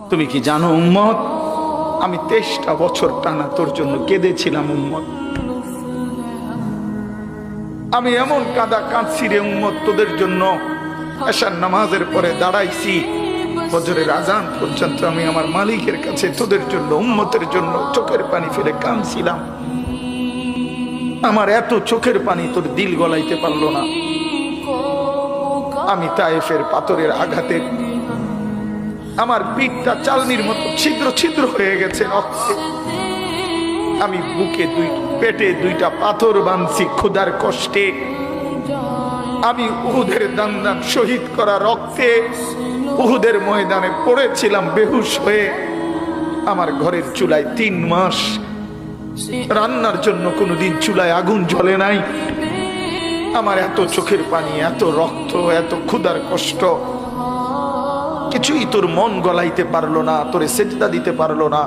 তুমি কি জানো উম্মত, আমি 23টা বছর টানা তোর জন্য কেঁদেছিলাম উম্মত। আমি এমন কাঁদা কাঁদছি রে উম্মত তোদের জন্য। এশার নামাজের পরে দাঁড়াইছি, ফজরের আজান পর্যন্ত আমি আমার মালিকের কাছে তোদের জন্য, উম্মতের জন্য চোখের পানি ফেলে কাঁদছিলাম। আমার এত চোখের পানি তোর দিল গলাইতে পারলো না। আমি তায়েফের পাথরের আঘাতে আমার পিঠটা চালনির মতো ছিদ্র ছিদ্র হয়ে গেছে রক্তে। আমি বুকে পেটে 2টা পাথর বাঁধছি ক্ষুধার কষ্টে। আমি উহুদের দান শহীদ করা রক্তে উহুদের ময়দানে পড়েছিলাম বেহুশ হয়ে। আমার ঘরের চুলায় 3 মাস রান্নার জন্য কোনোদিন চুলায় আগুন জ্বলে নাই। আমার এত চোখের পানি, এত রক্ত, এত ক্ষুধার কষ্ট, কিছুই তোর মন গলাইতে পারলো না, তোরে সেজদা দিতে পারলো না।